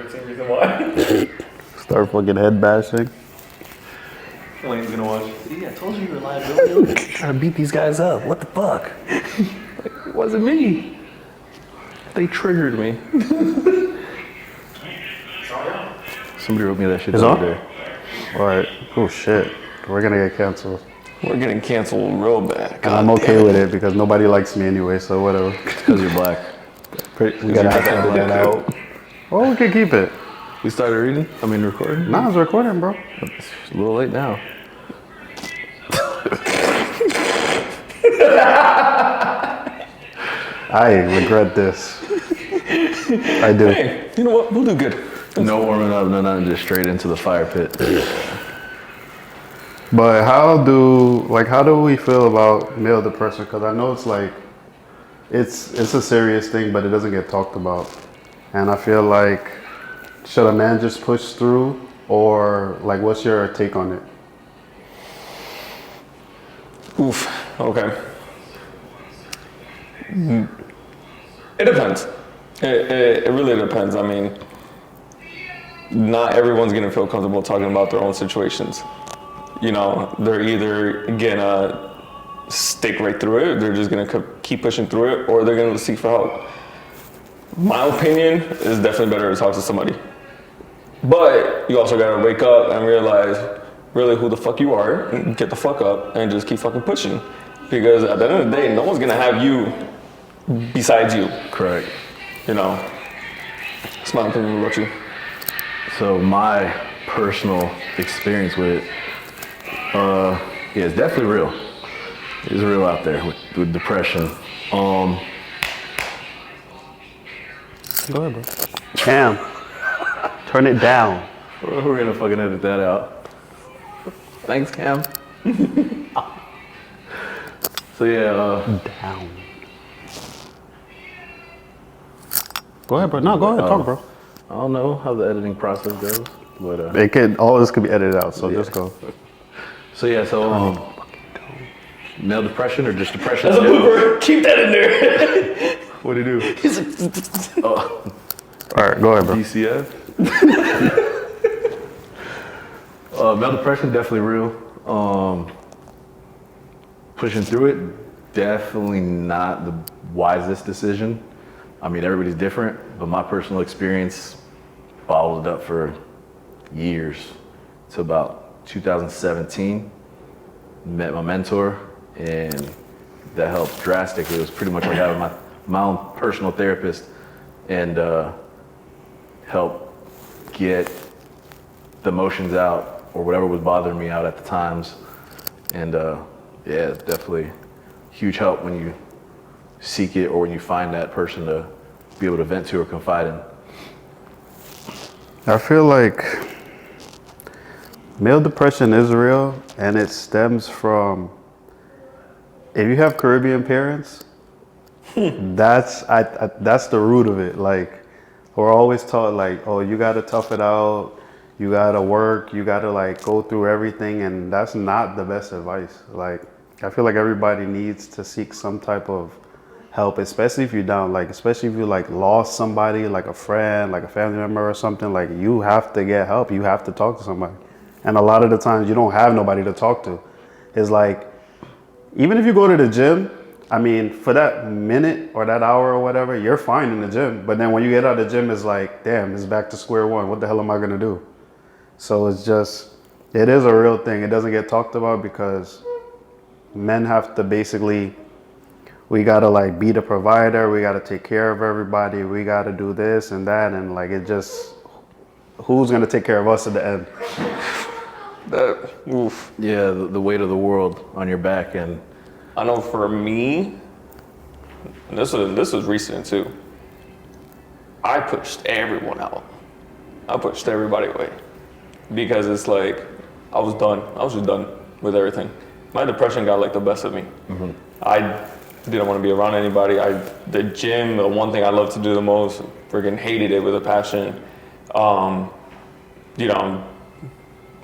13 Reasons Why. Start fucking head bashing. Lane's gonna watch. See, I told you you were liability. Trying to beat these guys up. What the fuck? It wasn't me. They triggered me. Somebody wrote me that shit It's the on? other day. Alright. Oh shit. We're gonna get canceled. We're getting canceled real bad. And I'm okay with it because nobody likes me anyway, so whatever. Because you're black. We gotta have to edit that out. Oh, we can keep it. We started recording? Nah, it's recording, bro. It's a little late now. I regret this. I do. Hey, you know what? We'll do good. No warming up, no nothing, just straight into the fire pit. But how do we feel about male depression? Because I know it's like, it's a serious thing, but it doesn't get talked about. And I feel like, should a man just push through, or like, what's your take on it? Oof. Okay. It depends. It really depends. I mean, not everyone's gonna feel comfortable talking about their own situations. You know, they're either gonna stick right through it, they're just gonna keep pushing through it, or they're gonna seek for help. My opinion is definitely better to talk to somebody. But you also gotta wake up and realize really who the fuck you are, and get the fuck up and just keep fucking pushing. Because at the end of the day, no one's gonna have you besides you. Correct. You know, that's my opinion about you. So my personal experience with it, yeah, it's definitely real. It's real out there with depression. Go ahead, bro. Cam, turn it down. We're gonna fucking edit that out. Thanks, Cam. So yeah, Down. Go ahead, bro. No, go ahead. Talk, bro. I don't know how the editing process goes, but All this could be edited out, so just go. so yeah, so male depression or just depression? That's a blooper. Keep that in there. What do you do? He's like, All right, go ahead, bro. DCF. Male depression definitely real. Pushing through it, definitely not the wisest decision. I mean, everybody's different, but my personal experience bottled it up for years. To about 2017, met my mentor, and that helped drastically. It was pretty much like having my own personal therapist, and help get the emotions out or whatever was bothering me out at the times. And yeah, it's definitely huge help when you seek it or when you find that person to be able to vent to or confide in. I feel like male depression is real, and it stems from, if you have Caribbean parents, that's the root of it. Like, we're always taught like, oh, you gotta tough it out, you gotta work, you gotta like go through everything, and that's not the best advice. Like, I feel like everybody needs to seek some type of help, especially if you're down, like especially if you like lost somebody, like a friend, like a family member or something. Like, you have to get help, you have to talk to somebody. And a lot of the times you don't have nobody to talk to. It's like, even if you go to the gym, I mean, for that minute or that hour or whatever, you're fine in the gym. But then when you get out of the gym, it's like, damn, it's back to square one. What the hell am I gonna do? So it's just, it is a real thing. It doesn't get talked about because men have to basically, we gotta like be the provider, we gotta take care of everybody, we gotta do this and that, and like, it just, who's gonna take care of us at the end? oof. Yeah, the weight of the world on your back. And I know for me, and this was recent too. I pushed everyone out. I pushed everybody away because it's like I was done. I was just done with everything. My depression got like the best of me. Mm-hmm. I didn't want to be around anybody. The gym, the one thing I love to do the most, freaking hated it with a passion. You know,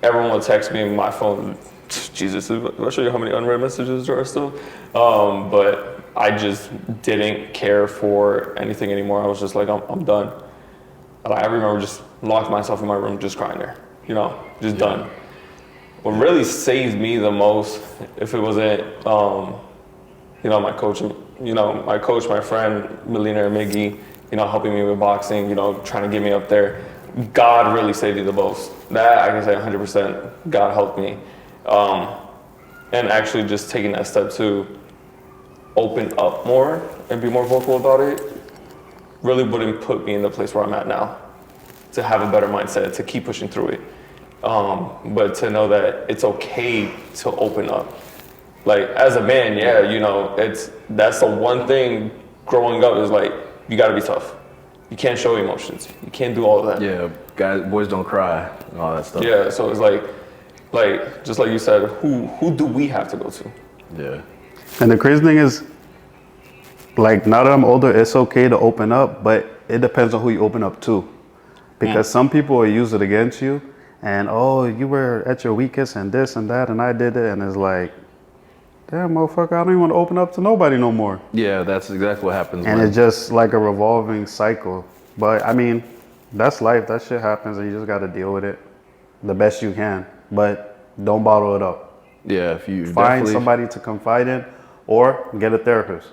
everyone would text me, my phone, Jesus, I'll show you how many unread messages there are still. But I just didn't care for anything anymore. I was just like, I'm done. I remember just locked myself in my room, just crying there, you know, just done. What really saved me the most, if it wasn't, you know, my coach, my friend, Millionaire Miggy, you know, helping me with boxing, you know, trying to get me up there. God really saved me the most. That I can say 100%. God helped me, and actually just taking that step to open up more and be more vocal about it really wouldn't put me in the place where I'm at now. To have a better mindset, to keep pushing through it, but to know that it's okay to open up. Like as a man, yeah, you know, that's the one thing growing up is like you got to be tough. You can't show emotions. You can't do all of that. Yeah, guys, boys don't cry and all that stuff. Yeah, so it's like just like you said, who do we have to go to? Yeah. And the crazy thing is, like now that I'm older, it's okay to open up, but it depends on who you open up to. Because some people will use it against you, and oh, you were at your weakest and this and that, and I did it, and it's like, damn, motherfucker, I don't even want to open up to nobody no more. Yeah, that's exactly what happens. And it's just like a revolving cycle. But I mean, that's life. That shit happens, and you just got to deal with it the best you can. But don't bottle it up. yeah, if you Find somebody to confide in, or get a therapist.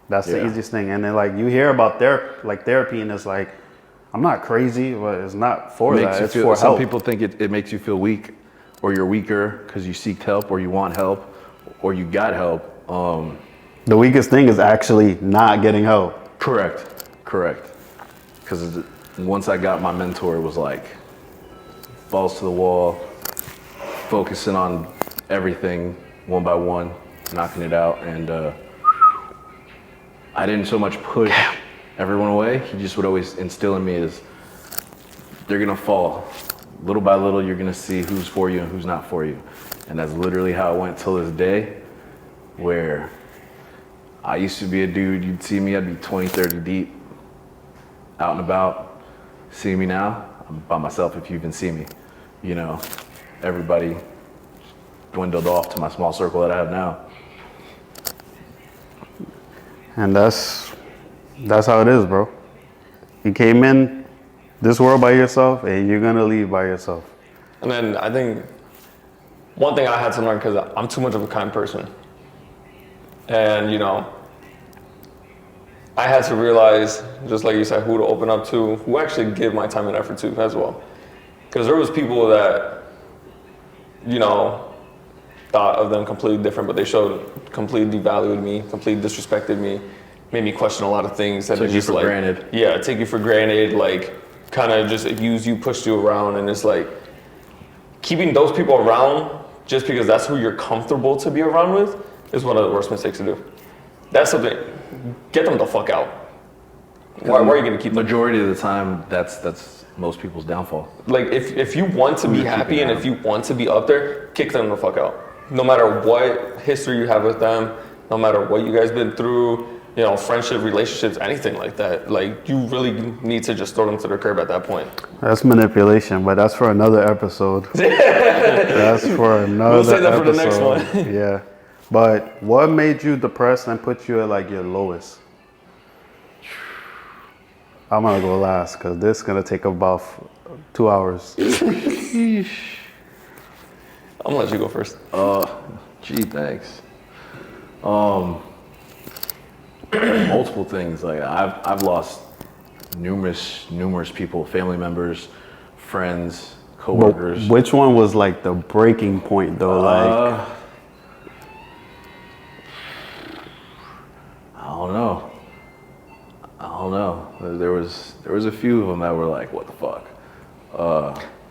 That's the Yeah. easiest thing. And then like you hear about therapy, and it's like, I'm not crazy, but it's not for makes that. you It's feel, for some help. people think it makes you feel weak, or you're weaker because you seek help, or you want help, or you got help. The weakest thing is actually not getting help. Correct. Because once I got my mentor, it was like balls to the wall, focusing on everything one by one, knocking it out, and I didn't so much push everyone away. He just would always instill in me is they're gonna fall. Little by little, you're gonna see who's for you and who's not for you. And that's literally how it went till this day, where I used to be a dude, you'd see me, I'd be 20, 30 deep, out and about. See me now, I'm by myself if you even see me. You know, everybody dwindled off to my small circle that I have now. And that's how it is, bro. You came in this world by yourself, and you're gonna leave by yourself. And then I think one thing I had to learn, because I'm too much of a kind person, and you know, I had to realize, just like you said, who to open up to, who actually give my time and effort to as well. Because there was people that, you know, thought of them completely different, but they showed completely devalued me, completely disrespected me, made me question a lot of things that Took are you just for like, granted. yeah, take you for granted, like kind of just abused you, pushed you around, and it's like keeping those people around just because that's who you're comfortable to be around with is one of the worst mistakes to do. That's something. Get them the fuck out. Why are you gonna keep them? Majority of the time, that's most people's downfall. Like if you want to be Who's happy keeping and if you want to be up there, kick them the fuck out. No matter what history you have with them, no matter what you guys been through, you know, friendship, relationships, anything like that. Like you really need to just throw them to the curb at that point. That's manipulation, but that's for another episode. That's for another We'll save that for the next episode. one. Yeah. But what made you depressed and put you at like your lowest? I'm gonna go last because this is gonna take about 2 hours. I'm gonna let you go first. Gee, thanks. Multiple things. Like I've lost numerous people, family members, friends, But coworkers. which one was like the breaking point though? Like I don't know. There was a few of them that were like, what the fuck?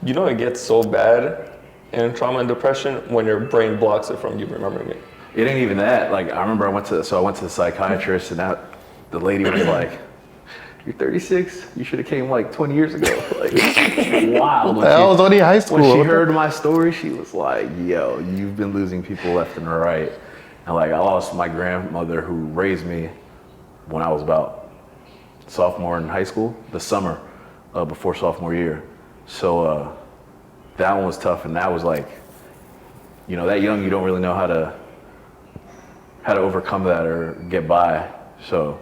You know, it gets so bad in trauma and depression when your brain blocks it from you remembering it. It ain't even that. Like I remember I went to the psychiatrist and the lady was like, "You're 36. You should have came like 20 years ago." Like wow. I was only high school. When she heard my story, she was like, "Yo, you've been losing people left and right." And like I lost my grandmother who raised me when I was about sophomore in high school, the summer before sophomore year. So that one was tough, and that was like, you know, that young, you don't really know how to overcome that or get by. So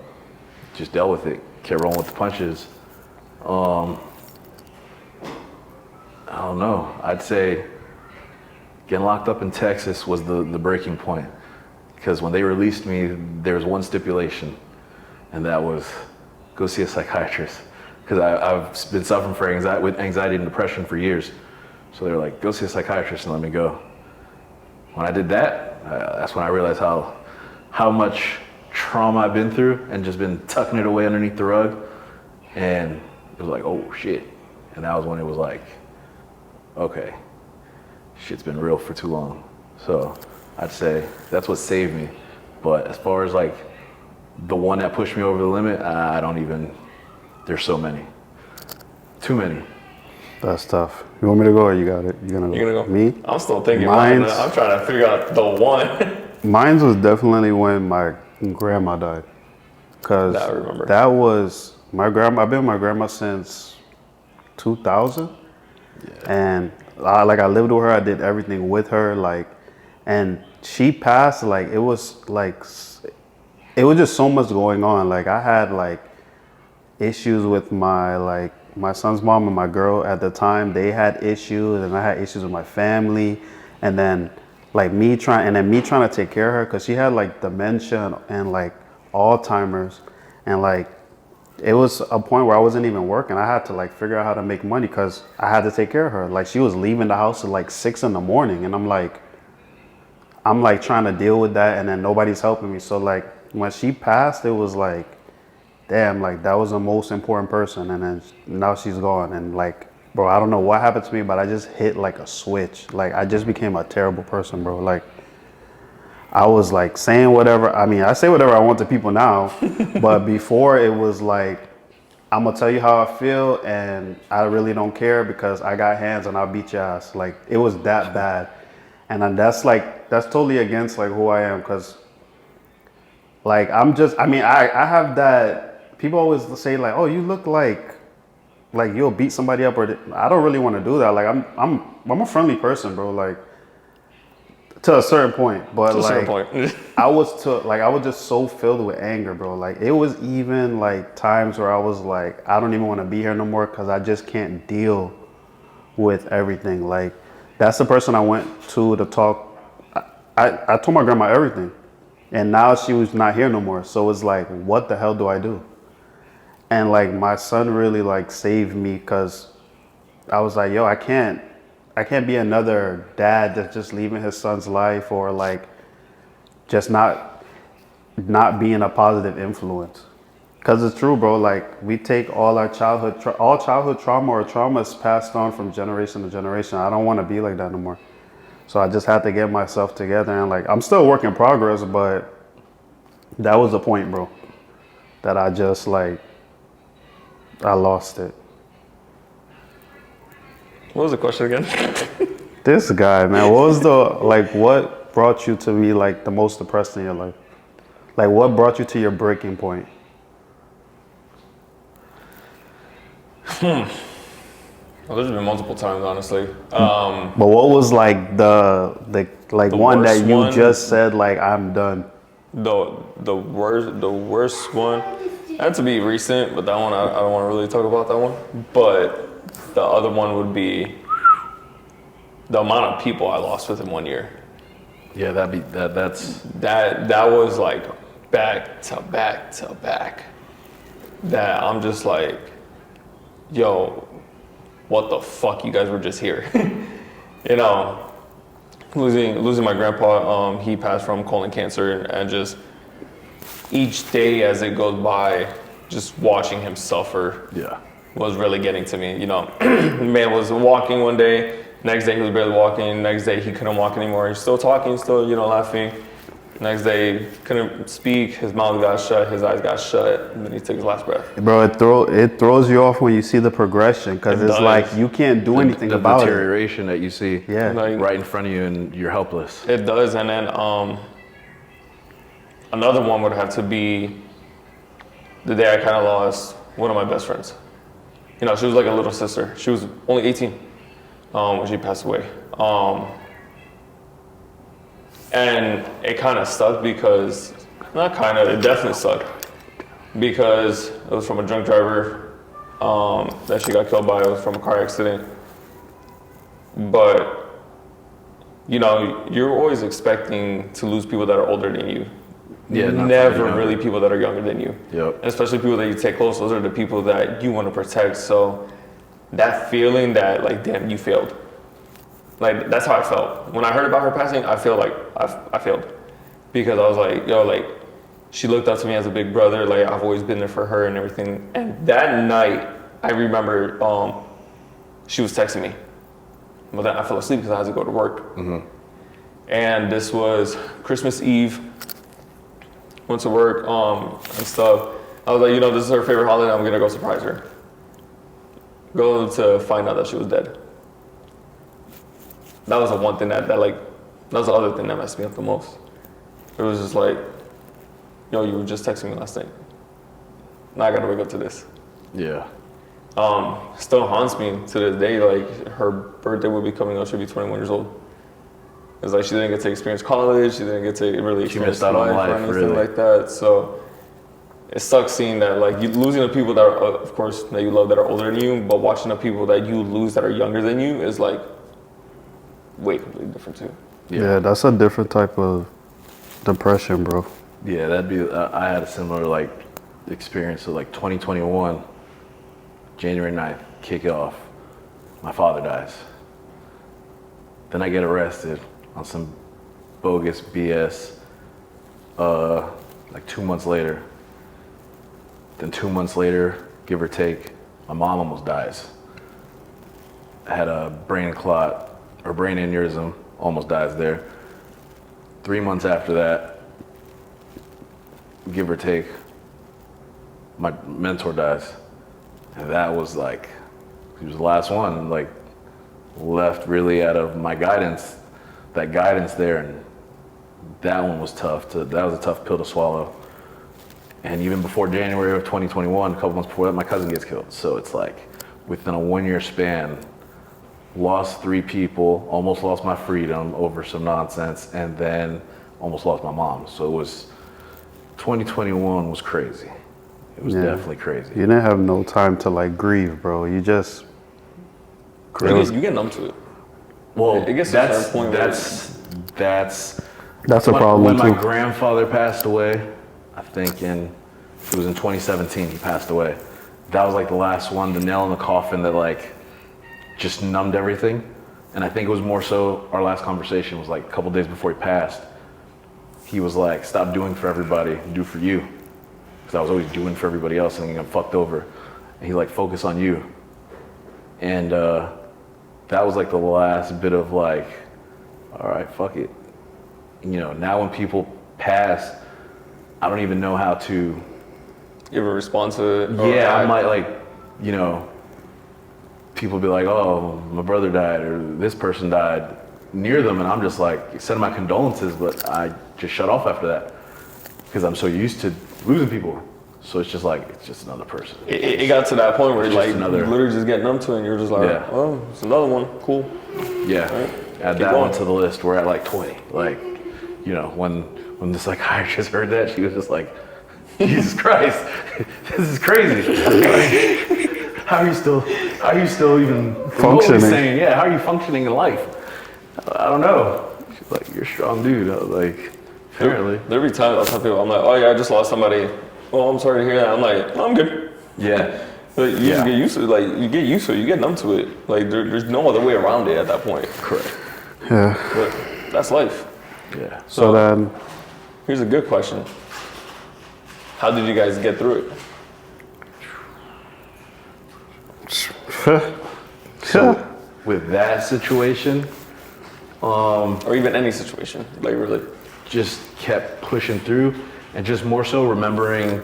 just dealt with it, kept rolling with the punches. don't know. I'd say getting locked up in Texas was the breaking point. Because when they released me, there was one stipulation, and that was go see a psychiatrist. Because I've been suffering with anxiety and depression for years. So they were like, go see a psychiatrist and let me go. When I did that, that's when I realized how much trauma I've been through and just been tucking it away underneath the rug. And it was like, oh shit. And that was when it was like, okay, shit's been real for too long. So I'd say that's what saved me. But as far as like the one that pushed me over the limit, I don't even, there's so many. Too many. That's tough. You want me to go or you got it? You gonna You're gonna go? Me? I'm still thinking about it. Mine's- I'm trying to figure out the one. Mine was definitely when my grandma died. Cause That I remember. that was my grandma. I've been with my grandma since 2000, and I lived with her. I did everything with her. And she passed. It was just so much going on. I had issues with my son's mom and my girl at the time. They had issues, and I had issues with my family, and then me trying to take care of her because she had dementia and Alzheimer's, and it was a point where I wasn't even working. I had to figure out how to make money because I had to take care of her. She was leaving the house at 6 in the morning, and I'm trying to deal with that, and then nobody's helping me. So when she passed, it was damn, that was the most important person, and then now she's gone, and bro, I don't know what happened to me, but I just hit a switch. I just became a terrible person, bro. I was saying whatever. I mean, I say whatever I want to people now, but before it was I'm gonna tell you how I feel, and I really don't care because I got hands and I'll beat your ass. It was that bad, and then that's totally against who I am, because I'm just. I mean, I have that. People always say oh, you look like you'll beat somebody up, or I don't really want to do that. I'm a friendly person, bro. To a certain point, but To a certain point. I was just so filled with anger, bro. It was even times where I was I don't even want to be here no more because I just can't deal with everything. That's the person I went to talk. I told my grandma everything, and now she was not here no more. So it's what the hell do I do? And my son really saved me, because I was yo, I can't be another dad that's just leaving his son's life, or just not being a positive influence. Because it's true, bro. We take all our childhood trauma, or trauma is passed on from generation to generation. I don't want to be like that no more. So I just had to get myself together, and I'm still a work in progress, but that was the point, bro, that I just I lost it. What was the question again? This guy, man, what was what brought you to be the most depressed in your life? What brought you to your breaking point? Well, there's been multiple times, honestly. But what was the one that worst you one? just said I'm done? The worst one had to be recent, but that one I don't want to really talk about that one. But the other one would be the amount of people I lost within 1 year. Yeah, that's That was back to back to back. That I'm just yo, what the fuck? You guys were just here. Losing my grandpa. He passed from colon cancer, and just each day as it goes by, just watching him suffer. yeah. Was really getting to me. Man was walking one day, next day he was barely walking, next day he couldn't walk anymore. He's still talking, still, laughing. Next day, couldn't speak, his mouth got shut, his eyes got shut, and then he took his last breath. Bro, it throws you off when you see the progression, because it's does. you can't do anything the about it. deterioration that you see Yeah. right in front of you, and you're helpless. It does, and then another one would have to be the day I kind of lost one of my best friends. She was like a little sister. She was only 18 when she passed away. And it kind of sucked because, not kind of, it definitely sucked. Because it was from a drunk driver that she got killed by. It was from a car accident. but you know, you're always expecting to lose people that are older than you. Yeah, not Never somebody really younger. people that are younger than you. Yep. And especially people that you take close. Those are the people that you want to protect. So that feeling that like, damn, you failed. Like that's how I felt when I heard about her passing. I feel like I failed because I was like, yo, like she looked up to me as a big brother. Like I've always been there for her and everything. And that night, I remember she was texting me. But then I fell asleep because I had to go to work. And this was Christmas Eve. Went to work and stuff. I was like, you know, this is her favorite holiday. I'm gonna go surprise her. Go to find out that she was dead. That was the one thing that was the other thing that messed me up the most. It was just like, yo, you were just texting me last night. Now I gotta wake up to this. Yeah. Still haunts me to this day. Like her birthday will be coming up. She'll be 21 years old. It's like she didn't get to experience college. She didn't get to really experience missed out on life, or anything really. like that. So it sucks seeing that, like you losing the people that are, of course, that you love that are older than you, but watching the people that you lose that are younger than you is like way completely different too. Yeah, that's a different type of depression, bro. Yeah, that'd be. I had a similar like experience. So like 2021, January 9th, kick off. My father dies. Then I get arrested on some bogus BS. Like 2 months later. Then 2 months later, give or take, my mom almost dies. I had a brain clot or brain aneurysm, almost dies there. 3 months after that, give or take, my mentor dies. And that was like, he was the last one, like left really out of my guidance, that guidance there. And that one was tough that was a tough pill to swallow. And even before January of 2021, a couple months before that, my cousin gets killed. So it's like within a 1 year span, lost 3 people, almost lost my freedom over some nonsense, and then almost lost my mom. So it was, 2021 was crazy. It was definitely crazy. You didn't have no time to like grieve, bro. You just You get numb to it. Well, It gets to a certain point where that's a problem when too. my grandfather passed away, I think it was in 2017 he passed away. That was like the last one, the nail in the coffin that like just numbed everything. And I think it was more so our last conversation was like a couple days before he passed. He was like, stop doing for everybody, do for you. Because I was always doing for everybody else and getting fucked over. And he like, focus on you. And that was like the last bit of like, all right, fuck it. You know, now when people pass, I don't even know how to. You ever respond to it? Or Yeah, I I- might like, you know, people be like, oh, my brother died or this person died near them. And I'm just like, sending my condolences, but I just shut off after that because I'm so used to losing people. So it's just like, it's just another person. It got to that point where It's like just another- you literally just get numb to it and you're just like, Yeah. oh, it's another one, cool. Yeah, Right. add Keep that going. one to the list. We're at like 20. Like, you know, when the psychiatrist heard that, she was just like, Jesus Christ, this is crazy. Like, how are you still even Functioning. Saying, yeah, how are you functioning in life? I don't know. She's like, you're a strong dude. I was like, apparently. There'll be times I'll tell people, I'm like, oh yeah, I just lost somebody. Oh, I'm sorry to hear that. I'm like, no, I'm good. Yeah. Like, you just get used to it. Like you get used to it. You get numb to it. Like there's no other way around it at that point. Correct. Yeah. But that's life. Yeah. So then, Here's a good question. How did you guys get through it? So with that situation, Or even any situation? Like really? just kept pushing through and just more so remembering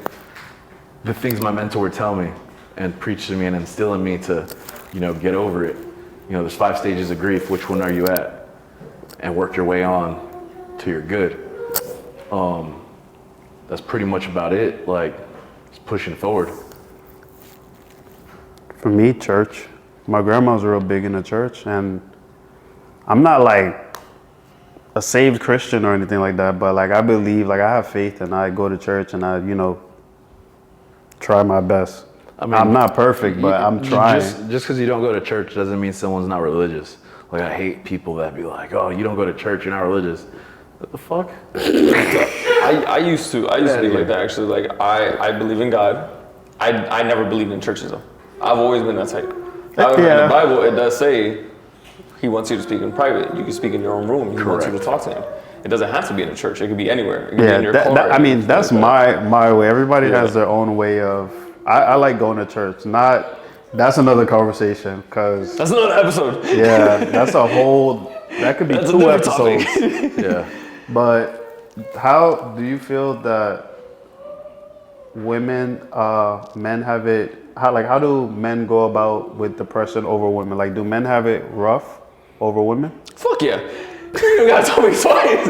the things my mentor would tell me and preach to me and instill in me to, you know, get over it. You know, there's 5 stages of grief. Which one are you at? And work your way on to your good. That's pretty much about it. Like, just pushing forward. for me, church. My grandma's real big in the church, and I'm not like a saved Christian or anything like that, but like I believe, like I have faith, and I go to church, and I, you know, try my best. I mean, I'm not perfect, but I'm trying. Just because you don't go to church doesn't mean someone's not religious. Like I hate people that be like, oh, you don't go to church, you're not religious. What the fuck? I used to be Yeah. like that actually. Like I believe in God. I never believed in churches though. I've always been that type. However, in Yeah. the Bible it does say He wants you to speak in private. You can speak in your own room. He wants you to Correct. talk to Him. It doesn't have to be in a church. It could be anywhere. It could be Yeah, in your car. I mean, that's my way. Everybody Yeah. has their own way of. I like going to church. Not that's another conversation because That's another episode. yeah, that's a whole. That could be That's a 2 different topic. episodes. Yeah. But how do you feel that men have it? How do men go about with depression over women? Like, do men have it rough over women? Fuck yeah. You gotta tell me twice.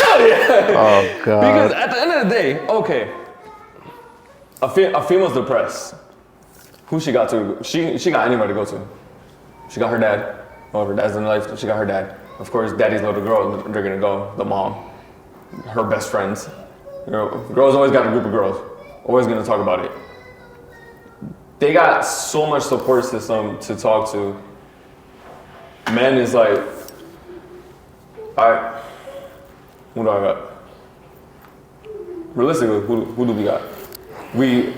Hell yeah. Oh God. Because at the end of the day, okay, a female's depressed. Who she got to? She got anybody to go to. She got her dad. Oh, her dad's in life. She got her dad. Of course, daddy's little girl. They're gonna go. The mom, her best friends. You know, girls always got a group of girls. Always gonna talk about it. They got so much support system to talk to. Men is like, alright, who do I got? Realistically, who do we got? We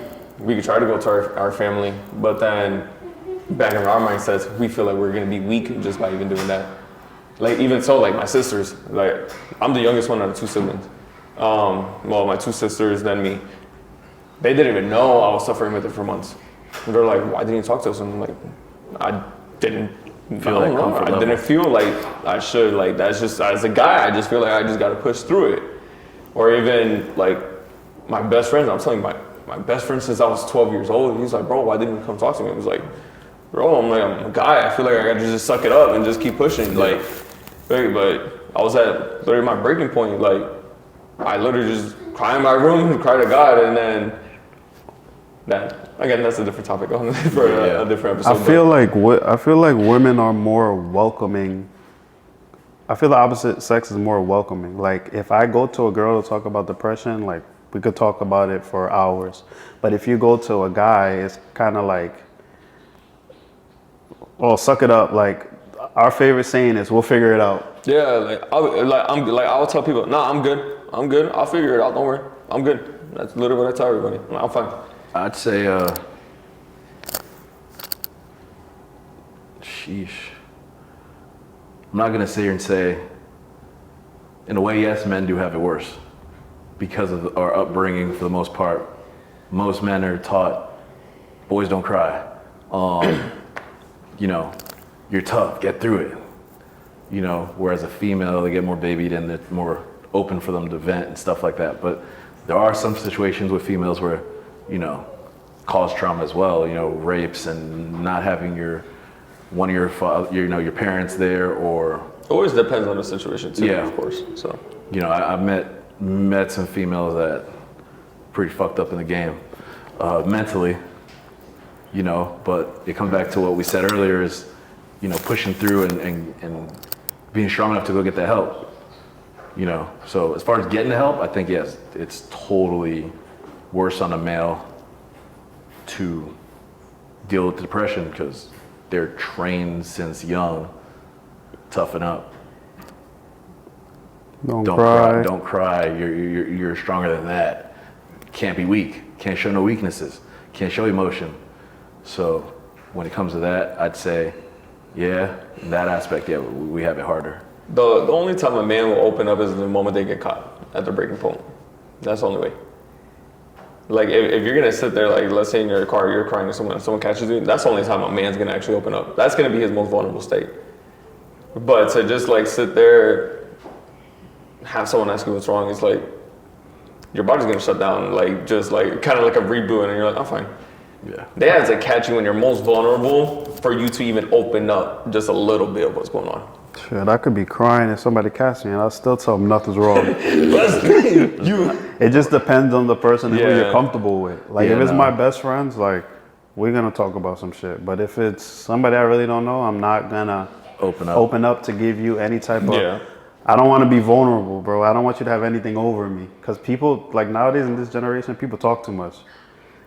could try to go to our family, but then back in our mindsets, we feel like we're gonna be weak just by even doing that. Like even so, like my sisters, like I'm the youngest one out of 2 siblings. Well, my 2 sisters, then me. They didn't even know I was suffering with it for months. They're like, why didn't you talk to us? And I'm like, I didn't Feel that comfort I level. didn't feel like I should. Like that's just, as a guy, I just feel like I just gotta push through it. Or even like my best friends, I'm telling you, my best friend since I was 12 years old, he's like, bro, why didn't you come talk to me? I was like, bro, I'm a guy. I feel like I gotta just suck it up and just keep pushing. Like, but I was at literally my breaking point. Like, I literally just cry in my room, cry to God, and then that. Again, that's a different topic for a different episode. I feel like women are more welcoming. I feel the opposite sex is more welcoming. Like if I go to a girl to talk about depression, like we could talk about it for hours. But if you go to a guy, it's kind of like, oh, suck it up. Like our favorite saying is, "We'll figure it out." yeah, I'll tell people, nah, I'm good. I'll figure it out. Don't worry, I'm good. That's literally what I tell everybody. I'm fine. I'd say, sheesh. I'm not gonna sit here and say, in a way, yes, men do have it worse because of our upbringing. For the most part, most men are taught, boys don't cry. You know, you're tough, get through it. You know, whereas a female, they get more babied and it's more open for them to vent and stuff like that. But there are some situations with females where, you know, cause trauma as well. You know, rapes and not having your your parents there, or Always depends on the situation too, Yeah. of course. So you know, I've met some females that pretty fucked up in the game mentally. You know, but it comes back to what we said earlier is, you know, pushing through and being strong enough to go get that help. You know, so as far as getting the help, I think yes, it's totally worse on a male to deal with depression because they're trained since young, toughen up, Don't don't cry. don't cry. You're stronger than that. Can't be weak. Can't show no weaknesses. Can't show emotion. So when it comes to that, I'd say, yeah, in that aspect, yeah, we have it harder. the only time a man will open up is the moment they get caught at their breaking point. That's the only way. Like if you're gonna sit there, like let's say in your car, you're crying, and someone catches you. That's the only time a man's gonna actually open up. That's gonna be his most vulnerable state. But to just like sit there, have someone ask you what's wrong, it's like your body's gonna shut down, like just like kind of like a reboot, and you're like, I'm fine. Yeah. They have to catch you when you're most vulnerable for you to even open up just a little bit of what's going on. Shit, I could be crying if somebody catch me, and I'll still tell them nothing's wrong. It just depends on the person and who Yeah. you're comfortable with. Like Yeah, if it's no. my best friends, like we're gonna talk about some shit. But if it's somebody I really don't know, I'm not gonna Open up. to give you any type of. Yeah. I don't want to be vulnerable, bro. I don't want you to have anything over me, because people like nowadays in this generation, people talk too much,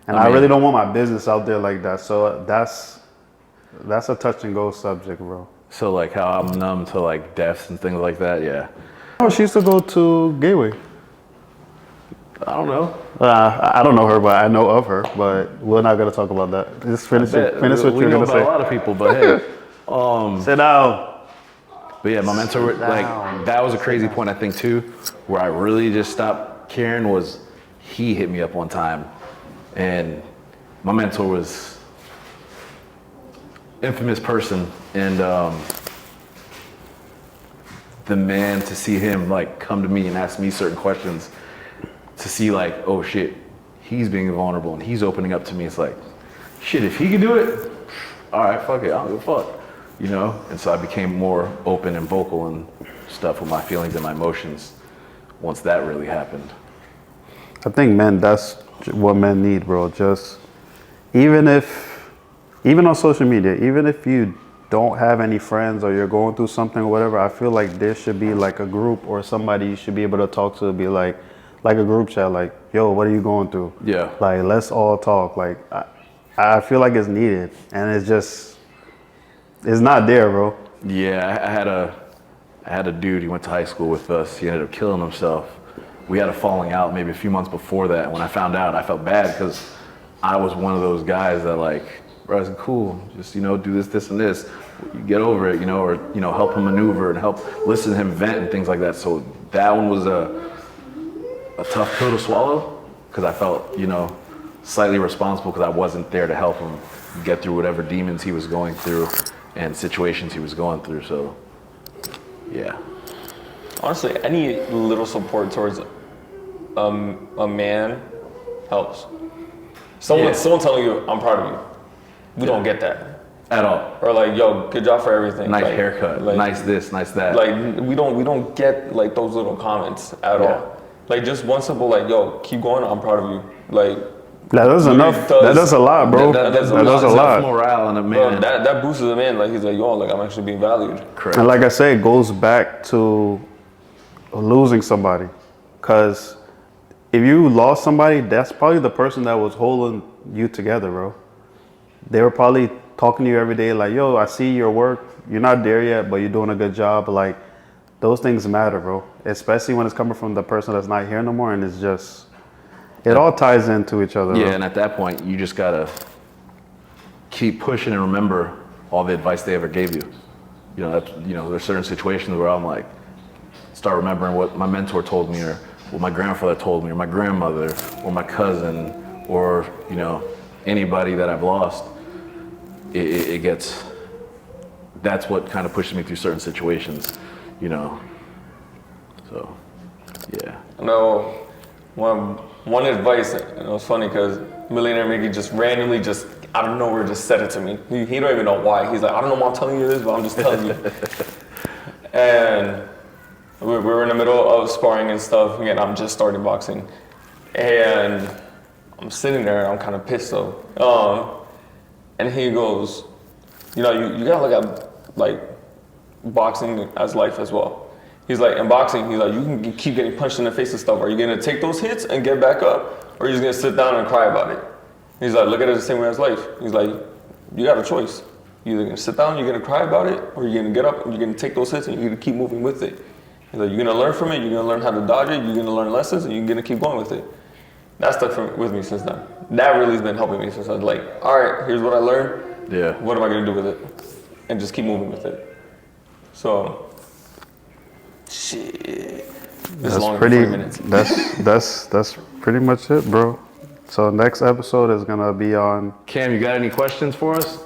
and I mean- really don't want my business out there like that. So that's a touch and go subject, bro. So like how I'm numb to like deaths and things like that. Yeah. Oh, she used to go to Gateway. I don't know. I don't know her, but I know of her. But we're not gonna talk about that. Just finish what We you're know gonna about say. a lot of people, but hey. Sit down. But yeah, my mentor, like, that was a crazy point, I think, too, where I really just stopped caring was he hit me up one time. And my mentor was infamous person. And the man, to see him, like, come to me and ask me certain questions, to see, like, oh, shit, he's being vulnerable and he's opening up to me. It's like, shit, if he can do it, all right, fuck it, I don't give a fuck. You know, and so I became more open and vocal and stuff with my feelings and my emotions once that really happened. I think, man, that's what men need, bro. Just even on social media, even if you don't have any friends or you're going through something or whatever, I feel like there should be like a group or somebody you should be able to talk to, be like a group chat, like, yo, what are you going through? Yeah. Like, let's all talk. Like, I feel like it's needed, and it's not there, bro. Yeah, I had a dude, he went to high school with us. He ended up killing himself. We had a falling out maybe a few months before that. And when I found out, I felt bad because I was one of those guys that like, bro, it's cool. Just, you know, do this, and this. You get over it, you know, or, you know, help him maneuver and help listen to him vent and things like that. So that one was a tough pill to swallow because I felt, you know, slightly responsible because I wasn't there to help him get through whatever demons he was going through and situations he was going through. So, yeah. Honestly, any little support towards a man helps. Someone telling you, I'm proud of you. We don't get that. At all. Or like, yo, good job for everything. Nice like, haircut, nice this, nice that. Like, we don't get like those little comments at all. Like just one simple like, yo, keep going, I'm proud of you. Like, that does enough. That does a lot, bro. That does a lot. Morale in a bro, man. that boosts a man. Like he's like, yo, like I'm actually being valued. Correct. And like I say, it goes back to losing somebody. Because if you lost somebody, that's probably the person that was holding you together, bro. They were probably talking to you every day like, yo, I see your work. You're not there yet, but you're doing a good job. Like, those things matter, bro. Especially when it's coming from the person that's not here no more. And it's just, it all ties into each other. Yeah, bro. and at that point, you just gotta keep pushing and remember all the advice they ever gave you. You know, there's certain situations where I'm like, start remembering what my mentor told me, or what my grandfather told me, or my grandmother, or my cousin, or, you know, anybody that I've lost. It gets, that's what kind of pushes me through certain situations, you know. So, yeah. No, one advice, and it was funny because Millionaire Mickey just randomly, just out of nowhere, just said it to me. He don't even know why. He's like, I don't know why I'm telling you this, but I'm just telling you. And we were in the middle of sparring and stuff. Again, I'm just starting boxing, and I'm sitting there. I'm kind of pissed though. And he goes, you know, you gotta look at like boxing as life as well. He's like, in boxing, he's like, you can keep getting punched in the face and stuff. Are you gonna take those hits and get back up? Or are you just gonna sit down and cry about it? He's like, look at it the same way as life. He's like, you got a choice. You're either gonna sit down, you're gonna cry about it, or you're gonna get up and you're gonna take those hits and you're gonna keep moving with it. He's like, you're gonna learn from it, you're gonna learn how to dodge it, you're gonna learn lessons, and you're gonna keep going with it. That stuck with me since then. That really has been helping me since I was like, all right, here's what I learned. Yeah. What am I gonna do with it? And just keep moving with it. So, shit. This is longer than 40 minutes. That's pretty much it, bro. So next episode is gonna be on. Cam, you got any questions for us?